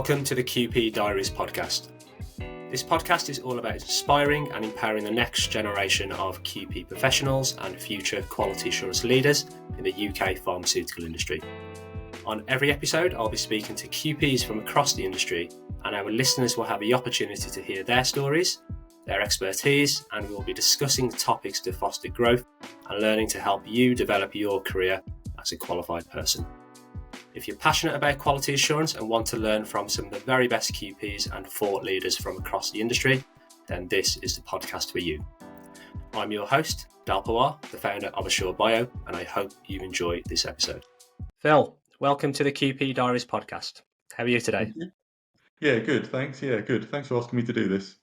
Welcome to the QP Diaries Podcast. This podcast is all about inspiring and empowering the next generation of QP professionals and future quality assurance leaders in the UK pharmaceutical industry. On every episode, I'll be speaking to QPs from across the industry, and our listeners will have the opportunity to hear their stories, their expertise, and we will be discussing topics to foster growth and learning to help you develop your career as a qualified person. If you're passionate about quality assurance and want to learn from some of the very best QPs and thought leaders from across the industry, then this is the podcast for you. I'm your host, Dal Pawar, the founder of Assure Bio, and I hope you enjoy this episode. Phil, welcome to the QP Diaries Podcast. How are you today? Yeah, good, thanks. Yeah, good. Thanks for asking me to do this.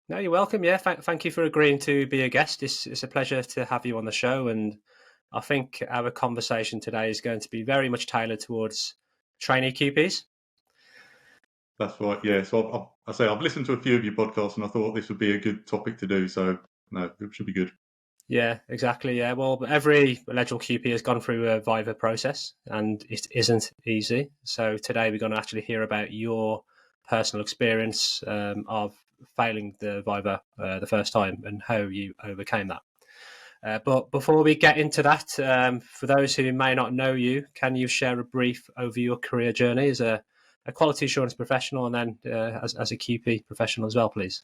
No, you're welcome. Yeah, thank you for agreeing to be a guest. It's a pleasure to have you on the show, and I think our conversation today is going to be very much tailored towards trainee QPs. That's right, yeah. So I've listened to a few of your podcasts and I thought this would be a good topic to do. So, no, it should be good. Yeah, exactly. Yeah, well, every eligible QP has gone through a VIVA process and it isn't easy. So today we're going to actually hear about your personal experience of failing the VIVA the first time and how you overcame that. But before we get into that, for those who may not know you, can you share a brief over your career journey as a quality assurance professional and then as a QP professional as well, please?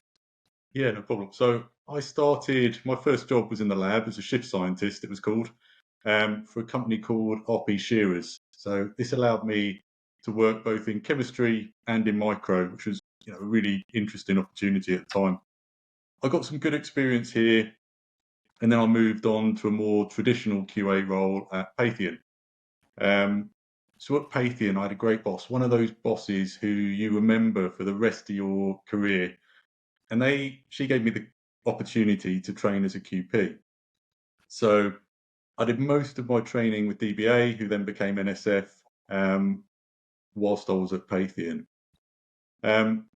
Yeah, no problem. So my first job was in the lab as a shift scientist, it was called, for a company called RP Shearers. So this allowed me to work both in chemistry and in micro, which was a really interesting opportunity at the time. I got some good experience here. And then I moved on to a more traditional QA role at Patheon. So at Patheon, I had a great boss, one of those bosses who you remember for the rest of your career. And she gave me the opportunity to train as a QP. So I did most of my training with DBA, who then became NSF, whilst I was at Patheon.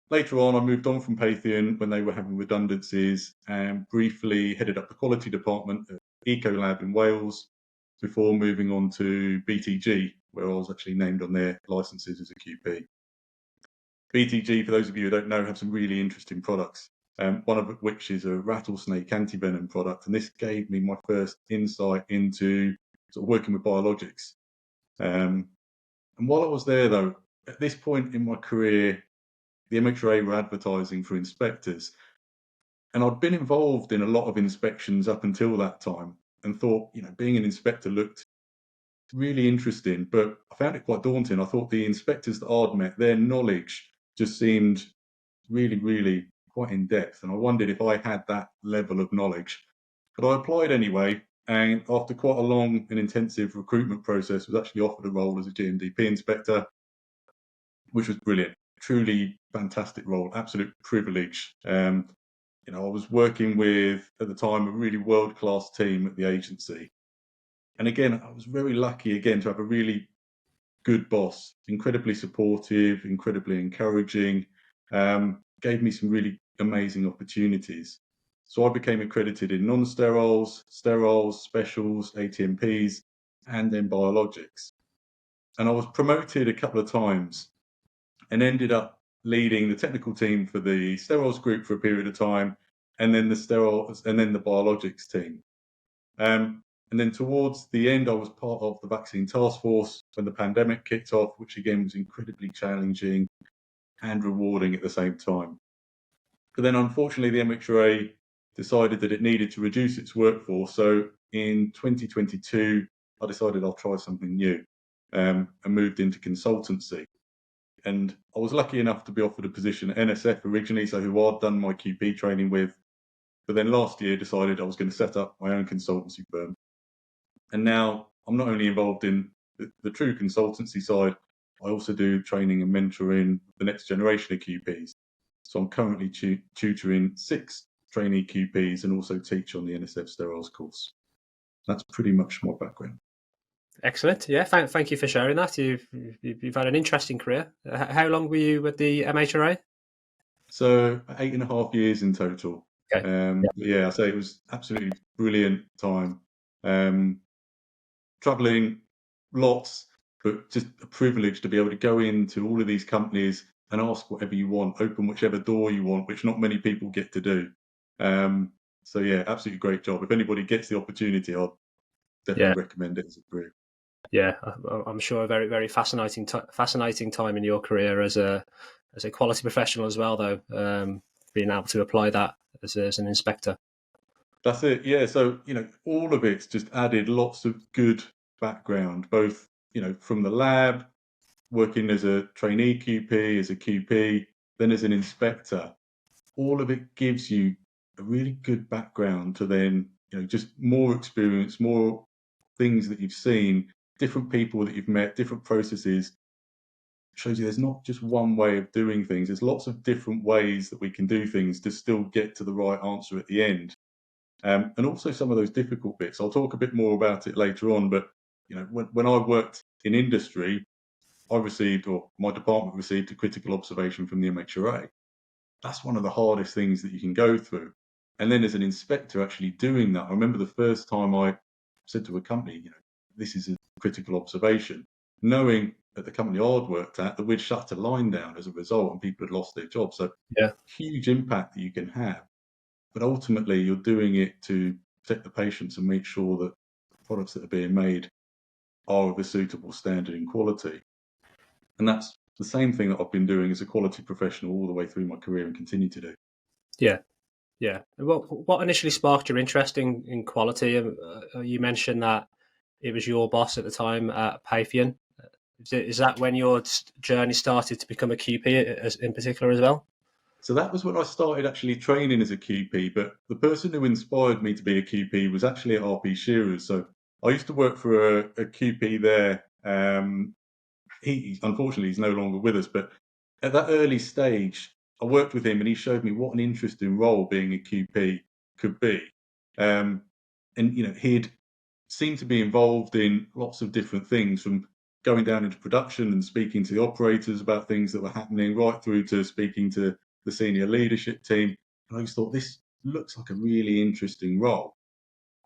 Later on, I moved on from Patheon when they were having redundancies and briefly headed up the quality department at Ecolab in Wales before moving on to BTG, where I was actually named on their licenses as a QP. BTG, for those of you who don't know, have some really interesting products, one of which is a rattlesnake antivenom product. And this gave me my first insight into sort of working with biologics. And while I was there, though, at this point in my career, the MHRA were advertising for inspectors. And I'd been involved in a lot of inspections up until that time and thought, being an inspector looked really interesting, but I found it quite daunting. I thought the inspectors that I'd met, their knowledge just seemed really, really quite in depth. And I wondered if I had that level of knowledge. But I applied anyway. And after quite a long and intensive recruitment process, was actually offered a role as a GMDP inspector, which was brilliant. Truly fantastic role, absolute privilege. I was working with, at the time, a really world-class team at the agency. And again, I was very lucky, again, to have a really good boss, incredibly supportive, incredibly encouraging, gave me some really amazing opportunities. So I became accredited in non-sterols, sterols, specials, ATMPs, and then biologics. And I was promoted a couple of times and ended up leading the technical team for the sterols group for a period of time, and then the sterols, and then the biologics team. And then towards the end, I was part of the vaccine task force when the pandemic kicked off, which again was incredibly challenging and rewarding at the same time. But then unfortunately, the MHRA decided that it needed to reduce its workforce. So in 2022, I decided I'll try something new, and moved into consultancy. And I was lucky enough to be offered a position at NSF originally, so who I'd done my QP training with. But then last year decided I was going to set up my own consultancy firm. And now I'm not only involved in the true consultancy side, I also do training and mentoring the next generation of QPs. So I'm currently tutoring 6 trainee QPs and also teach on the NSF Sterols course. That's pretty much my background. Excellent. Yeah, thank you for sharing that. You've had an interesting career. How long were you with the MHRA? So 8.5 years in total. Okay. Yeah, I say it was absolutely brilliant time. Traveling lots, but just a privilege to be able to go into all of these companies and ask whatever you want, open whichever door you want, which not many people get to do. So yeah, absolutely great job. If anybody gets the opportunity, I'll definitely Yeah, recommend it as a career. yeah. I'm sure a very, very fascinating time in your career as a quality professional as well, though. Being able to apply that as an inspector. That's it. Yeah. So, all of it's just added lots of good background, both, from the lab, working as a trainee QP, as a QP, then as an inspector. All of it gives you a really good background to then, just more experience, more things that you've seen, different people that you've met, different processes. Shows you there's not just one way of doing things. There's lots of different ways that we can do things to still get to the right answer at the end. And also some of those difficult bits. I'll talk a bit more about it later on, but when I worked in industry, I received, or my department received, a critical observation from the MHRA. That's one of the hardest things that you can go through. And then as an inspector actually doing that, I remember the first time I said to a company, this is a critical observation, knowing at the company I'd worked at that we'd shut a line down as a result and people had lost their jobs. So Yeah, huge impact that you can have. But ultimately, you're doing it to protect the patients and make sure that the products that are being made are of a suitable standard and quality. And that's the same thing that I've been doing as a quality professional all the way through my career and continue to do. yeah, yeah. What initially sparked your interest in quality? You mentioned that it was your boss at the time at Patheon. Is that when your journey started to become a QP in particular as well? So that was when I started actually training as a QP, but the person who inspired me to be a QP was actually at RP Shearers. So I used to work for a QP there. He unfortunately he's no longer with us, but at that early stage, I worked with him and he showed me what an interesting role being a QP could be. And he'd seemed to be involved in lots of different things, from going down into production and speaking to the operators about things that were happening, right through to speaking to the senior leadership team. And I just thought, this looks like a really interesting role.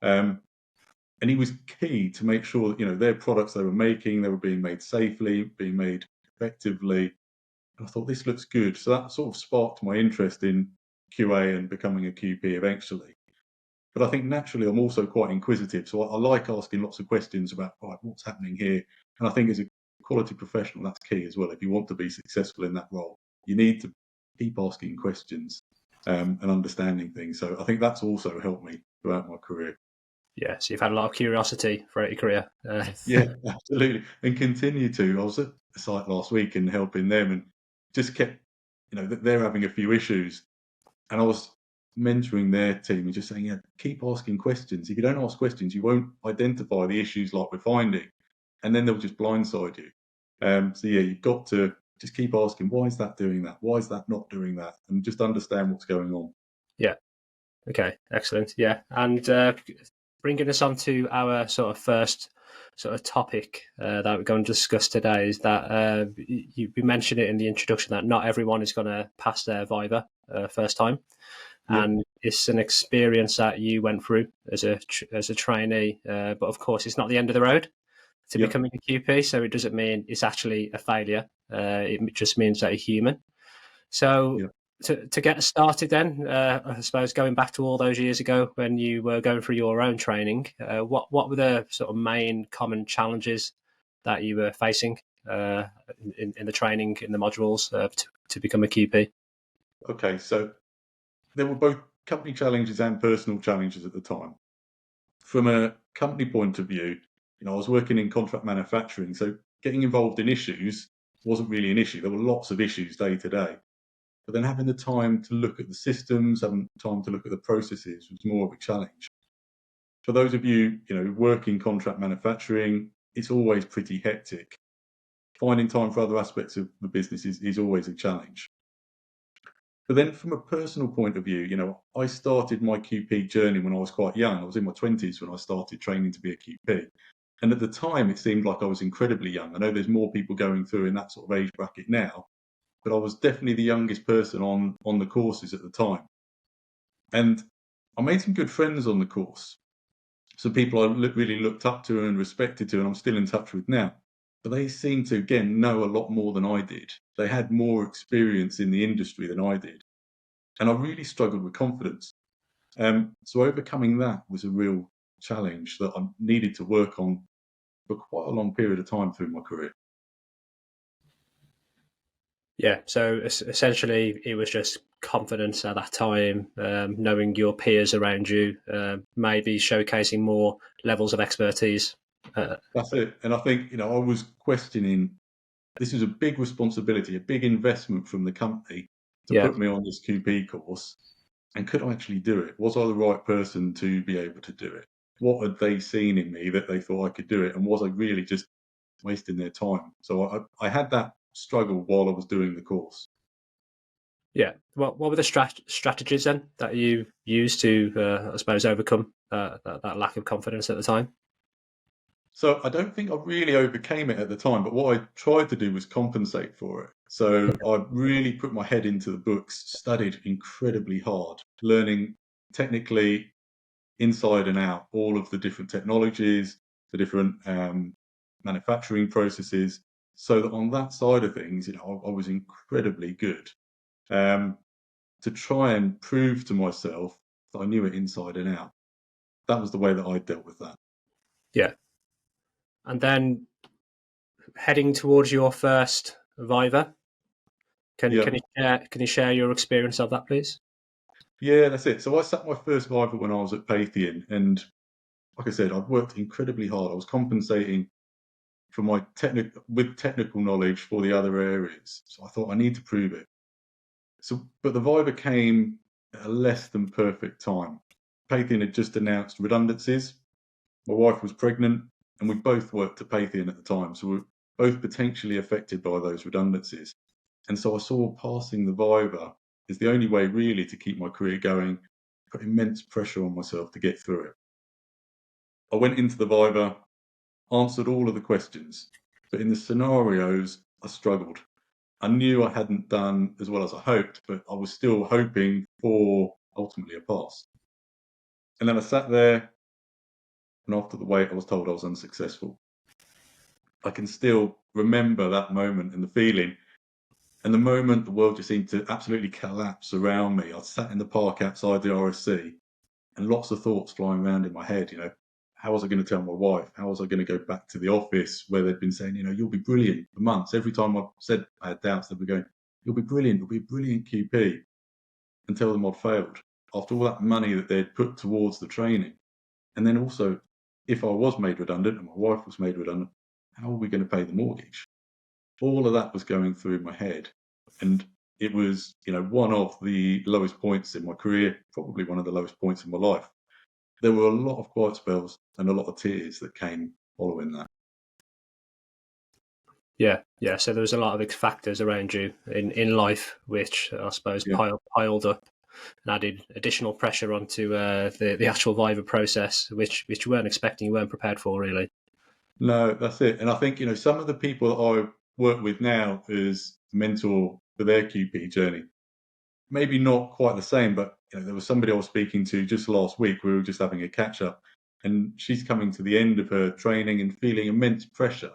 And he was key to make sure that, their products they were being made safely, being made effectively. And I thought, this looks good. So that sort of sparked my interest in QA and becoming a QP eventually. But I think naturally I'm also quite inquisitive. So I like asking lots of questions about what's happening here. And I think as a quality professional, that's key as well. If you want to be successful in that role, you need to keep asking questions and understanding things. So I think that's also helped me throughout my career. Yeah, so you've had a lot of curiosity throughout your career. Yeah, absolutely. And continue to. I was at the site last week and helping them and just kept, they're having a few issues. And I was mentoring their team and just saying, keep asking questions. If you don't ask questions, you won't identify the issues like we're finding. And then they'll just blindside you. So you've got to just keep asking, why is that doing that? Why is that not doing that? And just understand what's going on. Yeah. Okay. Excellent. Yeah. And bringing us on to our sort of first sort of topic that we're going to discuss today is that you mentioned it in the introduction that not everyone is going to pass their VIVA first time. Yeah. And it's an experience that you went through as a trainee, but of course it's not the end of the road to becoming a QP, so it doesn't mean it's actually a failure. It just means that you're human. So to get started then, I suppose going back to all those years ago when you were going through your own training, what were the sort of main common challenges that you were facing in the training, in the modules to become a QP? Okay, so there were both company challenges and personal challenges at the time. From a company point of view, I was working in contract manufacturing, so getting involved in issues wasn't really an issue. There were lots of issues day to day. But then having the time to look at the systems, having time to look at the processes was more of a challenge. For those of you, who work in contract manufacturing, it's always pretty hectic. Finding time for other aspects of the business is always a challenge. But then from a personal point of view, I started my QP journey when I was quite young. I was in my 20s when I started training to be a QP. And at the time, it seemed like I was incredibly young. I know there's more people going through in that sort of age bracket now, but I was definitely the youngest person on the courses at the time. And I made some good friends on the course. Some people I really looked up to and respected to, and I'm still in touch with now. But they seemed to, again, know a lot more than I did. they had more experience in the industry than I did. And I really struggled with confidence. So overcoming that was a real challenge that I needed to work on for quite a long period of time through my career. Yeah, so essentially it was just confidence at that time, knowing your peers around you, maybe showcasing more levels of expertise. That's it. And I think, I was questioning, this is a big responsibility, a big investment from the company to Yeah, put me on this QP course. And could I actually do it? Was I the right person to be able to do it? What had they seen in me that they thought I could do it? And was I really just wasting their time? So I had that struggle while I was doing the course. yeah. What were the strategies then that you used to, I suppose, overcome that lack of confidence at the time? So I don't think I really overcame it at the time, but what I tried to do was compensate for it. So I really put my head into the books, studied incredibly hard, learning technically inside and out all of the different technologies, the different manufacturing processes, so that on that side of things, I was incredibly good. To try and prove to myself that I knew it inside and out. That was the way that I dealt with that. Yeah, and then heading towards your first Viva. Can Yeah. you share your experience of that, please? Yeah, that's it. So I sat my first Viva when I was at Patheon, and like I said, I'd worked incredibly hard. I was compensating for my technical knowledge for the other areas. So I thought I need to prove it. So, but the Viva came at a less than perfect time. Patheon had just announced redundancies. My wife was pregnant, and we both worked at Patheon at the time, so we were both potentially affected by those redundancies. And so I saw passing the Viva is the only way really to keep my career going, put immense pressure on myself to get through it. I went into the Viva, answered all of the questions, but in the scenarios, I struggled. I knew I hadn't done as well as I hoped, but I was still hoping for ultimately a pass. And then I sat there, and after the wait, I was told I was unsuccessful. I can still remember that moment and the feeling. And the moment the world just seemed to absolutely collapse around me, I sat in the park outside the RSC and lots of thoughts flying around in my head. How was I going to tell my wife? How was I going to go back to the office where they'd been saying, you'll be brilliant for months? Every time I said I had doubts, they'd be going, you'll be brilliant. You'll be a brilliant QP, and tell them I'd failed after all that money that they'd put towards the training. And then also, if I was made redundant and my wife was made redundant, how are we going to pay the mortgage? All of that was going through my head. And it was, one of the lowest points in my career, probably one of the lowest points in my life. There were a lot of quiet spells and a lot of tears that came following that. Yeah, yeah. So there was a lot of factors around you in life, which I suppose Yeah. piled up and added additional pressure onto the actual Viva process, which you weren't expecting, you weren't prepared for, really. No, that's it. And I think, some of the people that I work with now as mentor for their QP journey, maybe not quite the same, but there was somebody I was speaking to just last week. We were just having a catch up, and she's coming to the end of her training and feeling immense pressure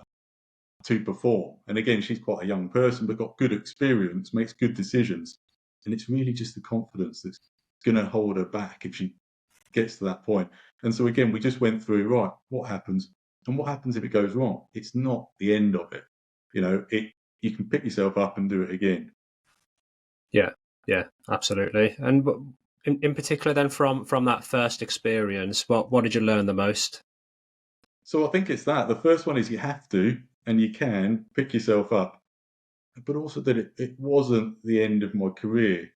to perform. And again, she's quite a young person, but got good experience, makes good decisions. And it's really just the confidence that's going to hold her back if she gets to that point. And so again, we just went through, right, what happens? And what happens if it goes wrong? It's not the end of it. You can pick yourself up and do it again. Yeah, absolutely. And in particular, then from that first experience, what did you learn the most? So I think it's that. The first one is you have to, and you can pick yourself up, but also that it wasn't the end of my career.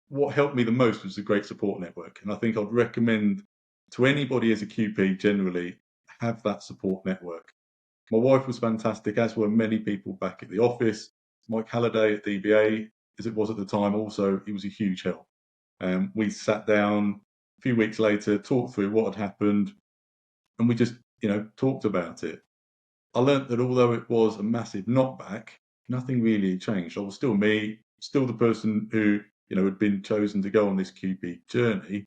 What helped me the most was a great support network. And I think I'd recommend to anybody as a QP generally, have that support network. My wife was fantastic, as were many people back at the office. Mike Halliday at DBA, as it was at the time, also, he was a huge help. We sat down a few weeks later, talked through what had happened, and we just, talked about it. I learnt that although it was a massive knockback, nothing really changed. I was still me, still the person who, had been chosen to go on this QP journey,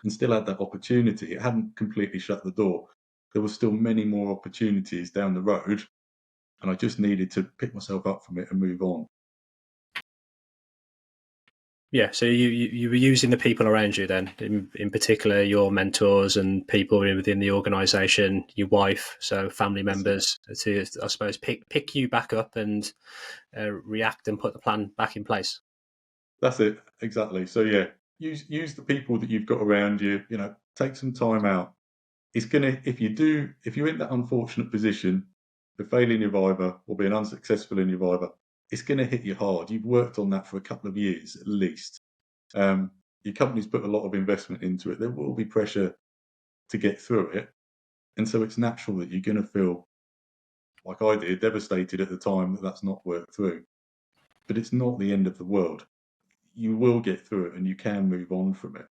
and still had that opportunity. It hadn't completely shut the door. There were still many more opportunities down the road. and I just needed to pick myself up from it and move on. Yeah, so you were using the people around you then, in particular your mentors and people within the organisation, your wife, so family members, to, I suppose, pick you back up and react and put the plan back in place. That's it, exactly. So yeah, use the people that you've got around you. Take some time out. It's gonna if you're in that unfortunate position of failing your Viva or being unsuccessful in your Viva, it's gonna hit you hard. You've worked on that for a couple of years at least. Your company's put a lot of investment into it. There will be pressure to get through it, and so it's natural that you're gonna feel, like I did, devastated at the time that that's not worked through. But it's not the end of the world. You will get through it, and you can move on from it.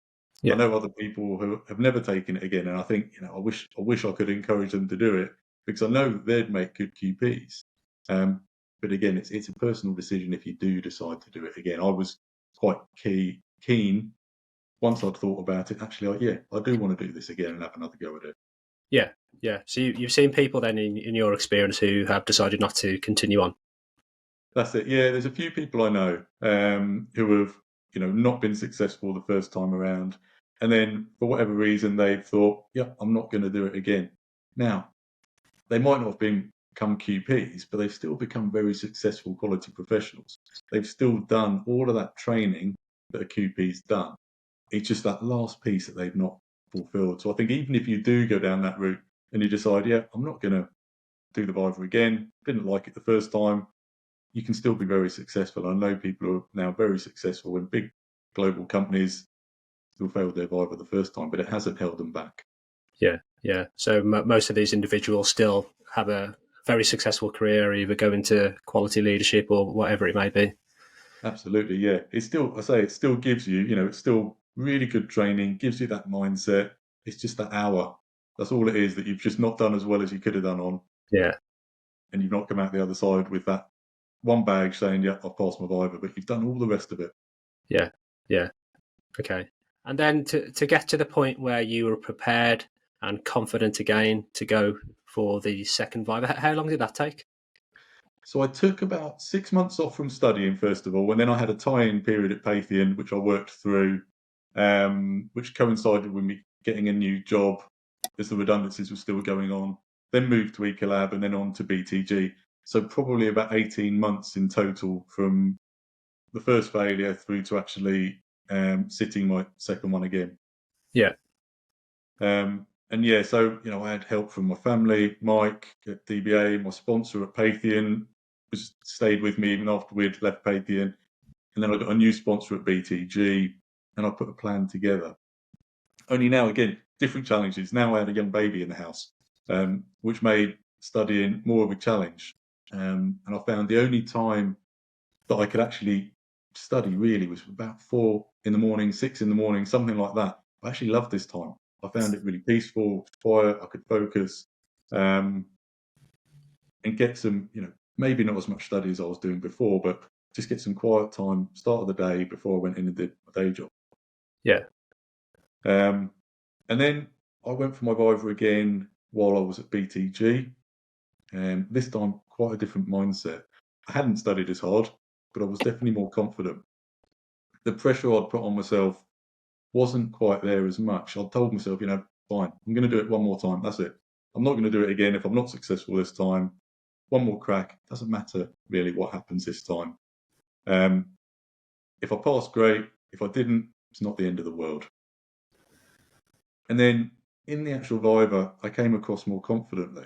Yeah. I know other people who have never taken it again, and I think I wish I could encourage them to do it, because I know that they'd make good QPs. But again, it's a personal decision if you do decide to do it again. I was quite keen once I'd thought about it. Actually, I do want to do this again and have another go at it. Yeah, yeah. So you've seen people then in your experience who have decided not to continue on. That's it. Yeah, there's a few people I know who have not been successful the first time around, and then for whatever reason they've thought, yeah, I'm not going to do it again. Now, they might not have become QPs, but they've still become very successful quality professionals. They've still done all of that training that a QP's done. It's just that last piece that they've not fulfilled. So I think even if you do go down that route and you decide, yeah, I'm not going to do the Viva again, didn't like it the first time, you can still be very successful. I know people who are now very successful in big global companies who failed their Viva the first time, but it hasn't held them back. Yeah, yeah. So most of these individuals still have a very successful career, either go into quality leadership or whatever it may be. Absolutely, yeah. It still gives you, it's still really good training, gives you that mindset. It's just that hour. That's all it is that you've just not done as well as you could have done on. Yeah. And you've not come out the other side with that one badge saying, yeah, I've passed my Viva, but you've done all the rest of it. Yeah, yeah. Okay. And then to get to the point where you were prepared and confident again to go for the second Viva, how long did that take? So I took about 6 months off from studying, first of all, and then I had a tie-in period at Patheon, which I worked through, which coincided with me getting a new job as the redundancies were still going on, then moved to Ecolab and then on to BTG. So probably about 18 months in total from the first failure through to actually sitting my second one again. Yeah. And yeah, so, I had help from my family, Mike at DBA, my sponsor at Patheon, stayed with me even after we'd left Patheon. And then I got a new sponsor at BTG, and I put a plan together. Only now, again, different challenges. Now I had a young baby in the house, which made studying more of a challenge. And I found the only time that I could actually study really was about 4 in the morning, 6 in the morning, something like that. I actually loved this time. I found it really peaceful, quiet. I could focus and get some, maybe not as much study as I was doing before, but just get some quiet time, start of the day before I went in and did my day job. Yeah. And then I went for my Viva again while I was at BTG. This time, quite a different mindset. I hadn't studied as hard, but I was definitely more confident. The pressure I'd put on myself wasn't quite there as much. I told myself, fine, I'm going to do it one more time. That's it. I'm not going to do it again if I'm not successful this time. One more crack. Doesn't matter really what happens this time. If I pass, great. If I didn't, it's not the end of the world. And then in the actual Viva, I came across more confidently.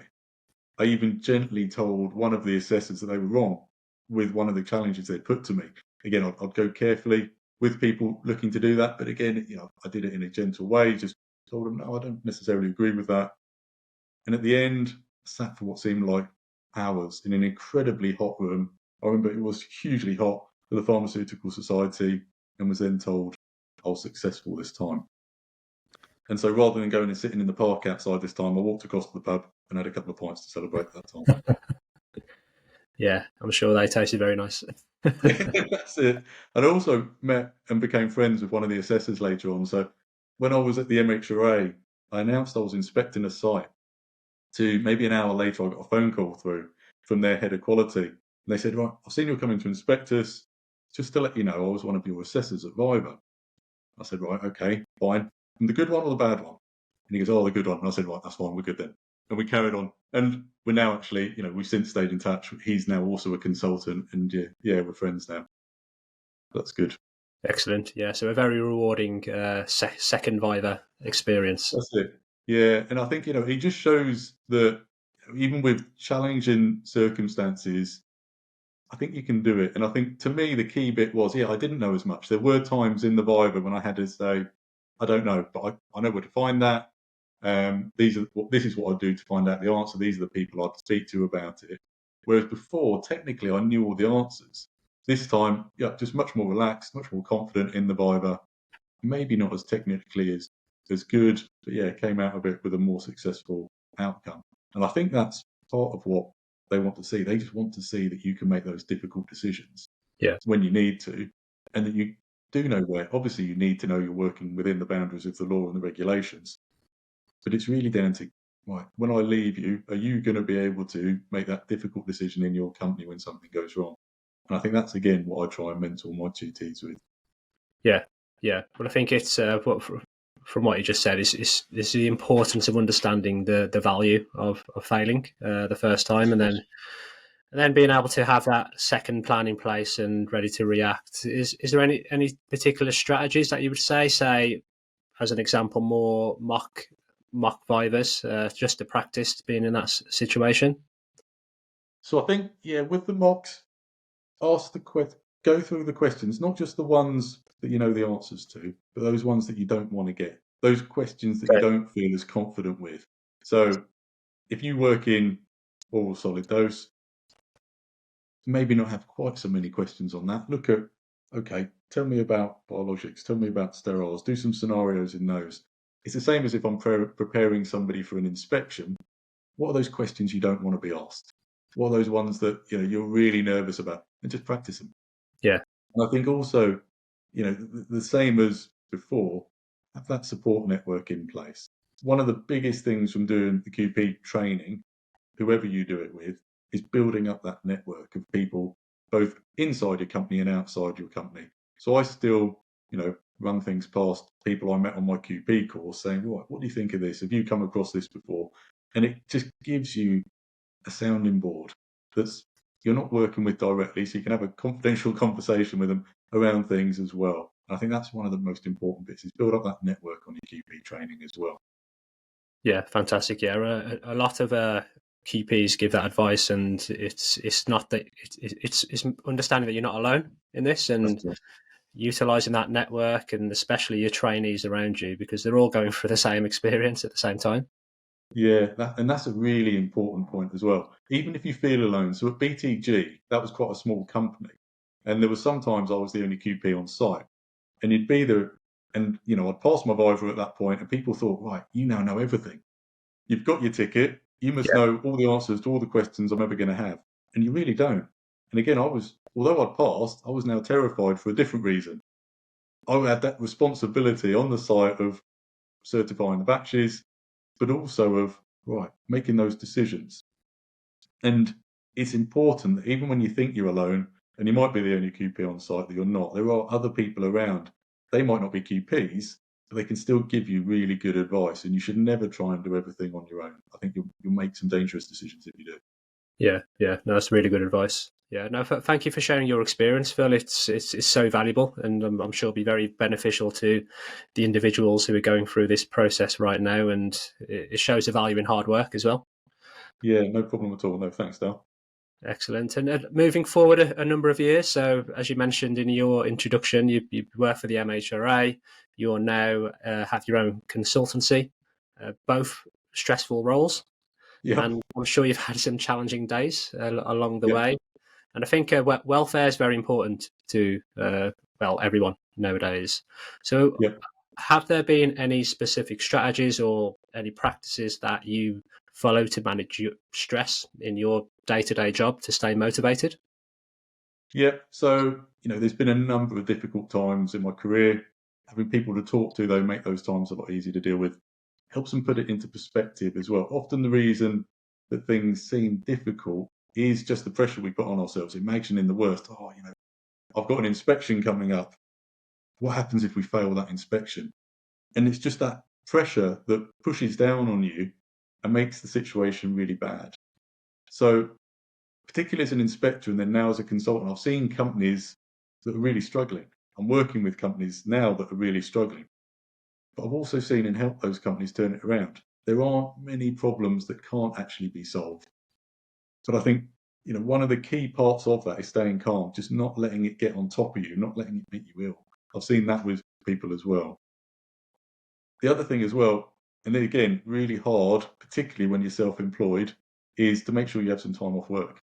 I even gently told one of the assessors that they were wrong with one of the challenges they put to me. Again, I'd go carefully with people looking to do that. But again, I did it in a gentle way, just told them, no, I don't necessarily agree with that. And at the end, I sat for what seemed like hours in an incredibly hot room. I remember it was hugely hot for the Pharmaceutical Society, and was then told I was successful this time. And so rather than going and sitting in the park outside this time, I walked across to the pub and had a couple of pints to celebrate that time. Yeah, I'm sure they tasted very nice. That's it. And I also met and became friends with one of the assessors later on. So when I was at the MHRA, I announced I was inspecting a site. To maybe an hour later, I got a phone call through from their head of quality. And they said, right, I've seen you're coming to inspect us. Just to let you know, I was one of your assessors at VIVA. I said, right, okay, fine. And the good one or the bad one? And he goes, oh, the good one. And I said, right, that's fine, we're good then. And we carried on. And we're now actually, we've since stayed in touch. He's now also a consultant, and we're friends now. That's good. Excellent. Yeah, so a very rewarding second VIVA experience. That's it. Yeah, and I think, it just shows that even with challenging circumstances, I think you can do it. And I think, to me, the key bit was, I didn't know as much. There were times in the VIVA when I had to say, I don't know, but I know where to find that. This is what I do to find out the answer. These are the people I'd speak to about it. Whereas before, technically, I knew all the answers. This time, just much more relaxed, much more confident in the VIVA. Maybe not as technically as good, but came out of it with a more successful outcome. And I think that's part of what they want to see. They just want to see that you can make those difficult decisions when you need to, and that you do know where. Obviously, you need to know you're working within the boundaries of the law and the regulations. But it's really down to, right, when I leave you, are you going to be able to make that difficult decision in your company when something goes wrong? And I think that's, again, what I try and mentor my QTs with. Yeah. Well, I think it's from what you just said is the importance of understanding the value of failing the first time, and then being able to have that second plan in place and ready to react. Is there any particular strategies that you would say as an example, more mock VIVAs, just to practice being in that situation? So I think, with the mocks, go through the questions, not just the ones that you know the answers to, but those ones that you don't want to get, those questions that you don't feel as confident with. So if you work in oral solid dose, maybe not have quite so many questions on that. Look at, okay, tell me about biologics, tell me about sterols, do some scenarios in those. It's the same as if I'm preparing somebody for an inspection. What are those questions you don't want to be asked? What are those ones that you're really nervous about? And just practice them. Yeah. And I think also, the same as before, have that support network in place. One of the biggest things from doing the QP training, whoever you do it with, is building up that network of people, both inside your company and outside your company. So I still, run things past people I met on my QP course saying, right, what do you think of this? Have you come across this before? And it just gives you a sounding board that's you're not working with directly, so you can have a confidential conversation with them around things as well. And I think that's one of the most important bits, is build up that network on your QP training as well. Yeah, fantastic. Yeah, a lot of QPs give that advice, and it's not that it's understanding that you're not alone in this, and utilising that network, and especially your trainees around you, because they're all going through the same experience at the same time. Yeah, that's a really important point as well. Even if you feel alone. So at BTG, that was quite a small company, and there were sometimes I was the only QP on site, and you'd be there, and I'd pass my Viva at that point, and people thought, right, you now know everything. You've got your ticket. You must know all the answers to all the questions I'm ever going to have, and you really don't. And again, although I'd passed, I was now terrified for a different reason. I had that responsibility on the site of certifying the batches, but also of making those decisions. And it's important that even when you think you're alone, and you might be the only QP on site, that you're not, there are other people around. They might not be QPs, but they can still give you really good advice, and you should never try and do everything on your own. I think you'll make some dangerous decisions if you do. Yeah, no, that's really good advice. Yeah, no, thank you for sharing your experience, Phil. It's so valuable, and I'm sure it'll be very beneficial to the individuals who are going through this process right now, and it shows the value in hard work as well. Yeah, no problem at all. No, thanks, Dale. Excellent. And moving forward a number of years, so as you mentioned in your introduction, you work for the MHRA. You're now have your own consultancy, both stressful roles. Yeah. And I'm sure you've had some challenging days along the way. And I think welfare is very important to, everyone nowadays. So have there been any specific strategies or any practices that you follow to manage your stress in your day-to-day job to stay motivated? Yeah. So, there's been a number of difficult times in my career. Having people to talk to, though, make those times a lot easier to deal with. Helps them put it into perspective as well. Often the reason that things seem difficult is just the pressure we put on ourselves, imagining the worst. Oh, I've got an inspection coming up. What happens if we fail that inspection? And it's just that pressure that pushes down on you and makes the situation really bad. So particularly as an inspector and then now as a consultant, I've seen companies that are really struggling. I'm working with companies now that are really struggling. But I've also seen and helped those companies turn it around. There aren't many problems that can't actually be solved. But I think, one of the key parts of that is staying calm, just not letting it get on top of you, not letting it make you ill. I've seen that with people as well. The other thing as well, and then again, really hard, particularly when you're self-employed, is to make sure you have some time off work.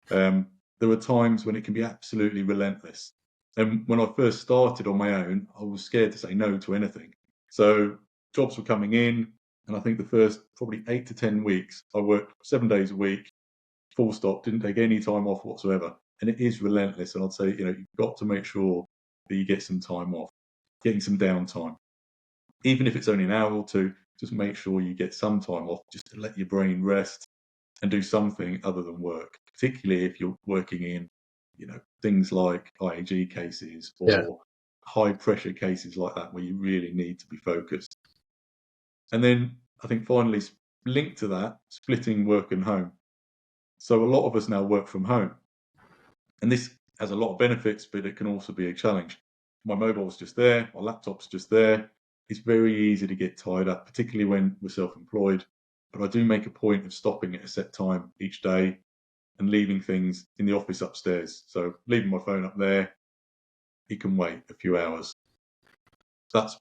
There are times when it can be absolutely relentless. And when I first started on my own, I was scared to say no to anything. So jobs were coming in, and I think the first probably 8 to 10 weeks, I worked 7 days a week, full stop, didn't take any time off whatsoever. And it is relentless. And I'd say, you've got to make sure that you get some time off, getting some downtime. Even if it's only an hour or two, just make sure you get some time off just to let your brain rest and do something other than work, particularly if you're working in, things like IAG cases or high pressure cases like that, where you really need to be focused. And then I think finally, linked to that, splitting work and home. So a lot of us now work from home, and this has a lot of benefits, but it can also be a challenge. My mobile's just there, my laptop's just there. It's very easy to get tied up, particularly when we're self-employed. But I do make a point of stopping at a set time each day and leaving things in the office upstairs. So leaving my phone up there, it can wait a few hours. That's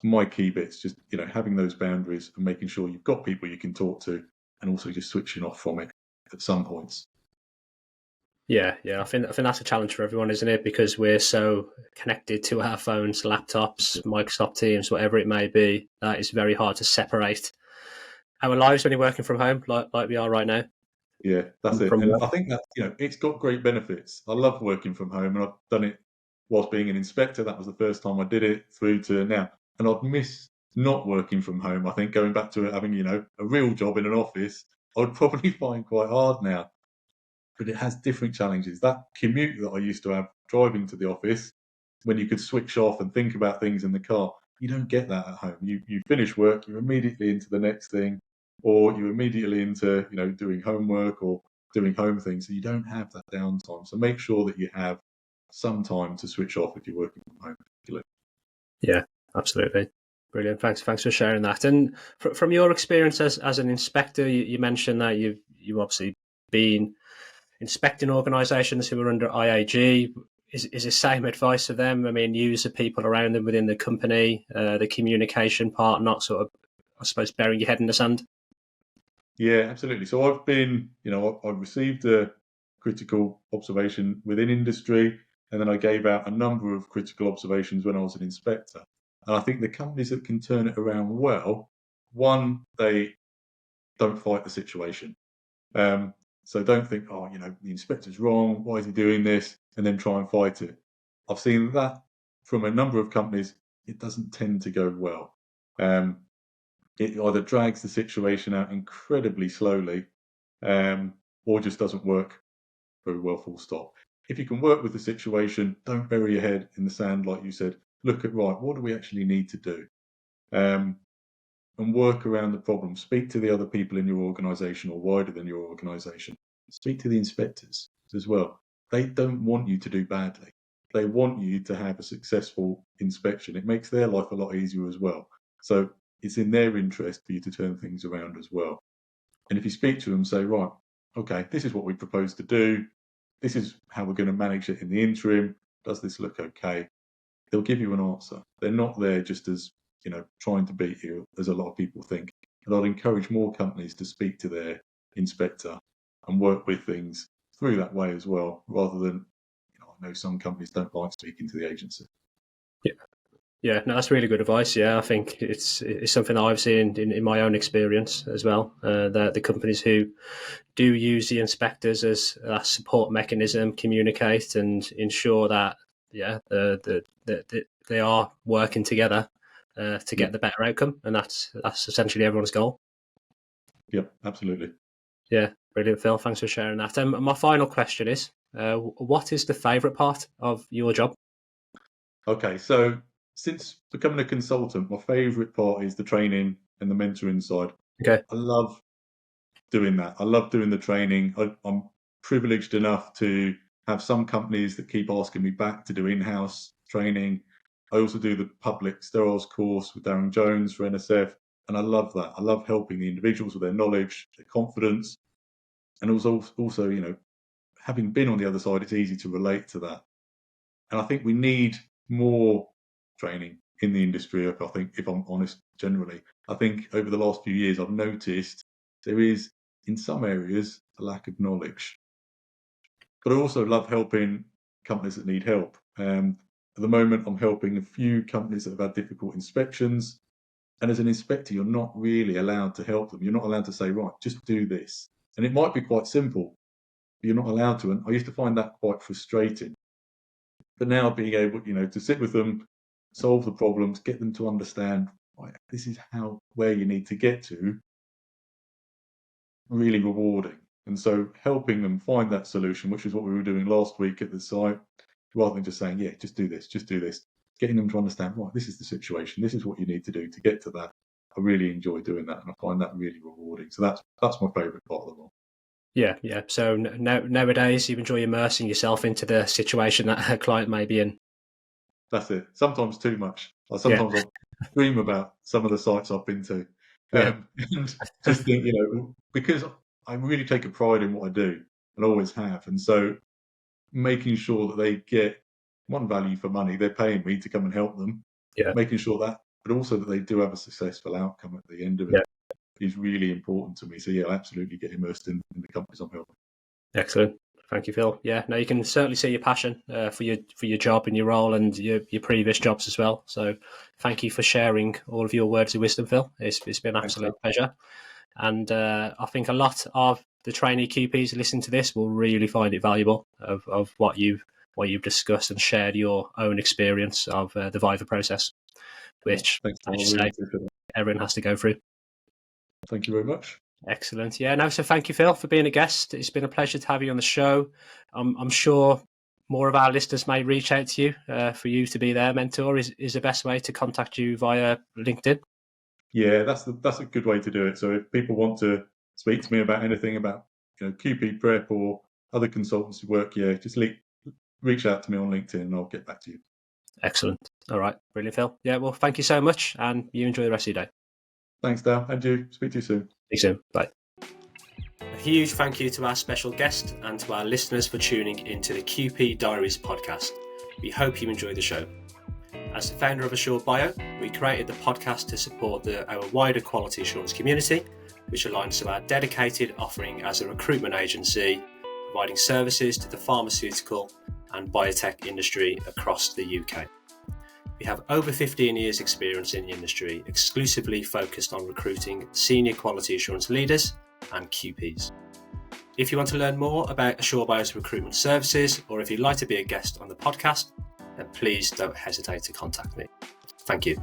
my key bits, just, having those boundaries and making sure you've got people you can talk to, and also just switching off from it at some points. Yeah. I think that's a challenge for everyone, isn't it? Because we're so connected to our phones, laptops, Microsoft Teams, whatever it may be, that it's very hard to separate our lives when you're working from home, like we are right now. Yeah, that's it. And I think that, it's got great benefits. I love working from home, and I've done it whilst being an inspector. That was the first time I did it, through to now. And I'd miss not working from home. I think going back to having, a real job in an office, I would probably find quite hard now. But it has different challenges. That commute that I used to have driving to the office, when you could switch off and think about things in the car, you don't get that at home. You finish work, you're immediately into the next thing, or you're immediately into, doing homework or doing home things. So you don't have that downtime. So make sure that you have some time to switch off if you're working from home, particularly. Yeah, absolutely. Brilliant. Thanks for sharing that. And from your experience as an inspector, you mentioned that you've obviously been inspecting organisations who are under IAG. Is the same advice for them? I mean, use the people around them within the company, the communication part, not sort of, I suppose, burying your head in the sand. Yeah, absolutely. So I've been, I've received a critical observation within industry, and then I gave out a number of critical observations when I was an inspector. And I think the companies that can turn it around well, one, they don't fight the situation. So don't think, the inspector's wrong, why is he doing this? And then try and fight it. I've seen that from a number of companies, it doesn't tend to go well. It either drags the situation out incredibly slowly, or just doesn't work very well, full stop. If you can work with the situation, don't bury your head in the sand, like you said. Look at, right, what do we actually need to do? And work around the problem. Speak to the other people in your organisation or wider than your organisation. Speak to the inspectors as well. They don't want you to do badly. They want you to have a successful inspection. It makes their life a lot easier as well. So it's in their interest for you to turn things around as well. And if you speak to them, say, right, okay, this is what we propose to do. This is how we're going to manage it in the interim. Does this look okay? They'll give you an answer. They're not there just as, trying to beat you, as a lot of people think. And I'd encourage more companies to speak to their inspector and work with things through that way as well, rather than, I know some companies don't like speaking to the agency. Yeah, no, that's really good advice. Yeah, I think it's something that I've seen in my own experience as well. The companies who do use the inspectors as a support mechanism, communicate and ensure that they are working together to get the better outcome, and that's essentially everyone's goal. Yep, absolutely. Yeah, brilliant, Phil. Thanks for sharing that. My final question is, what is the favourite part of your job? Okay, so since becoming a consultant, my favourite part is the training and the mentoring side. Okay. I love doing that. I love doing the training. I'm privileged enough to have some companies that keep asking me back to do in-house training. I also do the public sterols course with Darren Jones for NSF, and I love that. I love helping the individuals with their knowledge, their confidence, and also, having been on the other side, it's easy to relate to that. And I think we need more training in the industry. I think, if I'm honest, generally, I think over the last few years, I've noticed there is, in some areas, a lack of knowledge. But I also love helping companies that need help. At the moment, I'm helping a few companies that have had difficult inspections. And as an inspector, you're not really allowed to help them. You're not allowed to say, right, just do this. And it might be quite simple, but you're not allowed to. And I used to find that quite frustrating. But now being able, to sit with them, solve the problems, get them to understand, right, this is where you need to get to, really rewarding. And so helping them find that solution, which is what we were doing last week at the site, rather than just saying, yeah, just do this, getting them to understand, right, this is the situation, this is what you need to do to get to that. I really enjoy doing that, and I find that really rewarding. So that's my favourite part of the role. Yeah. So nowadays, you enjoy immersing yourself into the situation that a client may be in. That's it. Sometimes too much. Sometimes I dream about some of the sites I've been to, and just think, because I really take a pride in what I do, and always have, and so making sure that they get one value for money, they're paying me to come and help them. Yeah. Making sure that, but also that they do have a successful outcome at the end of it is really important to me. So yeah, I absolutely get immersed in the companies I'm helping. Excellent. Thank you, Phil. Yeah, no, you can certainly see your passion for your job and your role and your previous jobs as well. So thank you for sharing all of your words of wisdom, Phil. It's been an absolute pleasure. And I think a lot of the trainee QPs who listen to this will really find it valuable of what you've discussed and shared your own experience of the VIVA process, which, as you say, everyone has to go through. Thank you very much. Excellent. Yeah, no, so thank you, Phil, for being a guest. It's been a pleasure to have you on the show. I'm sure more of our listeners may reach out to you for you to be their mentor. Is the best way to contact you via LinkedIn? Yeah, that's a good way to do it. So if people want to speak to me about anything about QP prep or other consultancy work, just reach out to me on LinkedIn and I'll get back to you. Excellent. All right. Brilliant, Phil. Yeah, well, thank you so much, and you enjoy the rest of your day. Thanks, Dal. And you. Speak to you soon. See you soon. Bye. A huge thank you to our special guest and to our listeners for tuning into the QP Diaries podcast. We hope you enjoy the show. As the founder of Assured Bio, we created the podcast to support our wider quality assurance community, which aligns to our dedicated offering as a recruitment agency, providing services to the pharmaceutical and biotech industry across the UK. We have over 15 years experience in the industry, exclusively focused on recruiting senior quality assurance leaders and QPs. If you want to learn more about Assured Bio's recruitment services, or if you'd like to be a guest on the podcast, then please don't hesitate to contact me. Thank you.